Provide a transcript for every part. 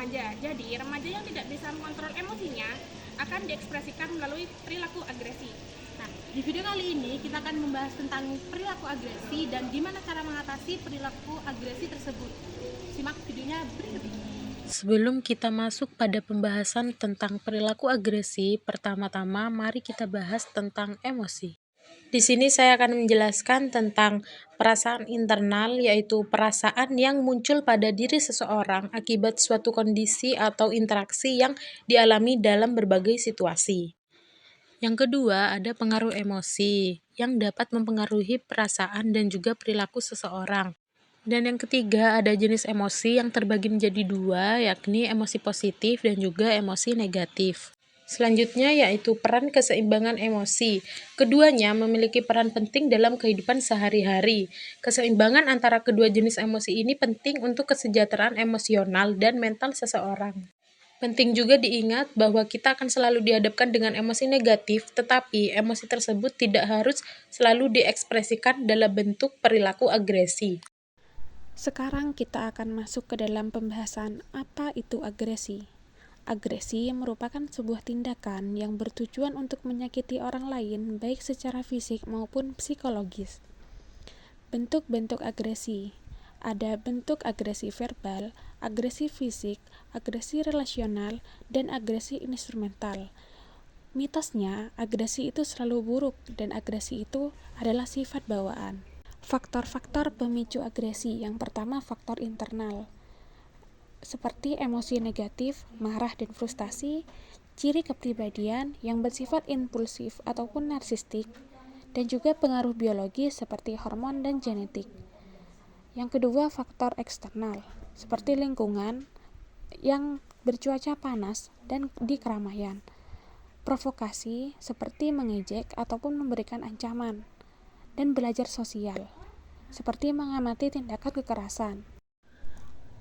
remaja. Jadi, remaja yang tidak bisa mengontrol emosinya akan diekspresikan melalui perilaku agresi. Nah, di video kali ini kita akan membahas tentang perilaku agresi dan gimana cara mengatasi perilaku agresi tersebut. Simak videonya berikut ini. Sebelum kita masuk pada pembahasan tentang perilaku agresi, pertama-tama mari kita bahas tentang emosi. Di sini saya akan menjelaskan tentang perasaan internal, yaitu perasaan yang muncul pada diri seseorang akibat suatu kondisi atau interaksi yang dialami dalam berbagai situasi. Yang kedua, ada pengaruh emosi yang dapat mempengaruhi perasaan dan juga perilaku seseorang. Dan yang ketiga, ada jenis emosi yang terbagi menjadi dua, yakni emosi positif dan juga emosi negatif. Selanjutnya yaitu peran keseimbangan emosi. Keduanya memiliki peran penting dalam kehidupan sehari-hari. Keseimbangan antara kedua jenis emosi ini penting untuk kesejahteraan emosional dan mental seseorang. Penting juga diingat bahwa kita akan selalu dihadapkan dengan emosi negatif, tetapi emosi tersebut tidak harus selalu diekspresikan dalam bentuk perilaku agresi. Sekarang kita akan masuk ke dalam pembahasan apa itu agresi. Agresi merupakan sebuah tindakan yang bertujuan untuk menyakiti orang lain baik secara fisik maupun psikologis. Bentuk-bentuk agresi. Ada bentuk agresi verbal, agresi fisik, agresi relasional, dan agresi instrumental. Mitosnya, agresi itu selalu buruk dan agresi itu adalah sifat bawaan. Faktor-faktor pemicu agresi. Yang pertama, faktor internal. Seperti emosi negatif, marah dan frustasi, ciri kepribadian yang bersifat impulsif ataupun narsistik, dan juga pengaruh biologi seperti hormon dan genetik. Yang kedua, faktor eksternal, seperti lingkungan yang bercuaca panas dan di keramaian. Provokasi, seperti mengejek ataupun memberikan ancaman. Dan belajar sosial, seperti mengamati tindakan kekerasan.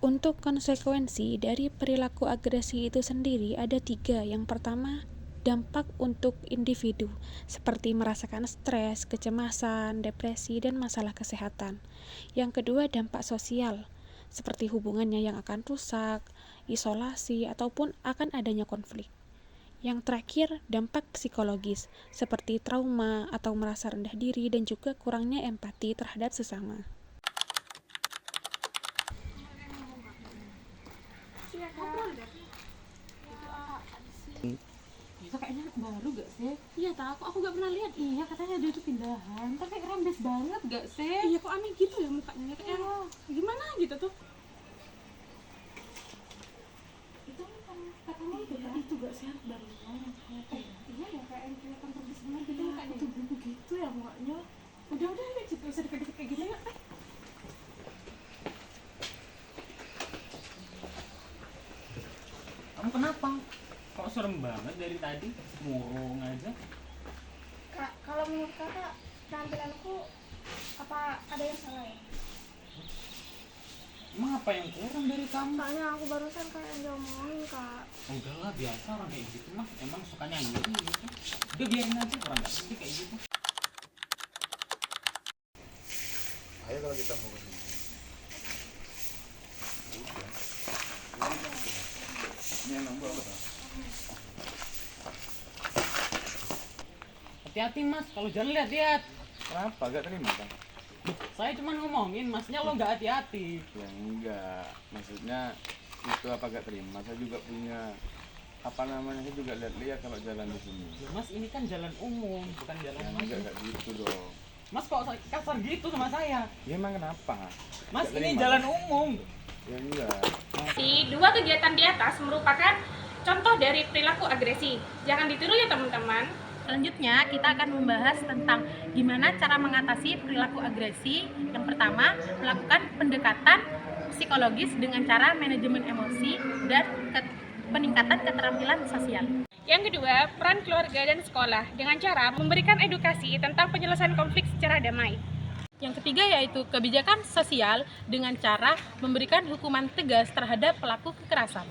Untuk konsekuensi dari perilaku agresi itu sendiri ada 3. Yang pertama, dampak untuk individu, seperti merasakan stres, kecemasan, depresi, dan masalah kesehatan. Yang kedua, dampak sosial, seperti hubungannya yang akan rusak, isolasi, ataupun akan adanya konflik. Yang terakhir, dampak psikologis, seperti trauma atau merasa rendah diri dan juga kurangnya empati terhadap sesama. Itu kayaknya baru gak sih? Iya, aku gak pernah lihat. Iya, katanya dia itu pindahan, tapi rembes banget gak sih? Iya, kok aneh gitu ya mukanya. Kayak gimana gitu tuh. Itu kan katanya itu kan? Itu gak sehat dari orang. Iya ya, kayak yang kelihatan rembes banget gitu Iya, mukanya. itu begitu ya mukanya. Udah, gitu. Bisa deket-deket kayak gitu ya. Kamu kenapa? Kok serem banget dari tadi? Murung aja. Kak, kalau menurut kakak penampilanku apa ada yang salah ya? Emang apa yang kurang dari kamu? Soalnya aku barusan kayak yang diomongin kak. Udahlah, biasa orang kayak gitu mah. Emang suka nyanyi gitu. Udah biarin aja, orang gak ngerti kayak gitu. Ayo kalau kita mau ke sini. Ini emang bagus. Hati-hati mas, kalau jalan lihat-lihat. Kenapa gak terima kan? Saya cuma ngomongin, masnya lo gak hati-hati. Ya enggak, maksudnya itu apa gak terima? Saya juga punya apa namanya, saya juga lihat-lihat kalau jalan di sini. Ya, mas ini kan jalan umum, bukan jalan Ya mas. enggak gitu dong. Mas kok kasar gitu sama saya? Ya emang kenapa? Mas Gak ini terima, jalan kan? umum. Ya enggak. Di dua kegiatan di atas merupakan contoh dari perilaku agresi. Jangan ditiru ya teman-teman. Selanjutnya, kita akan membahas tentang gimana cara mengatasi perilaku agresi. Yang pertama, melakukan pendekatan psikologis dengan cara manajemen emosi dan peningkatan keterampilan sosial. Yang kedua, peran keluarga dan sekolah dengan cara memberikan edukasi tentang penyelesaian konflik secara damai. Yang ketiga yaitu kebijakan sosial dengan cara memberikan hukuman tegas terhadap pelaku kekerasan.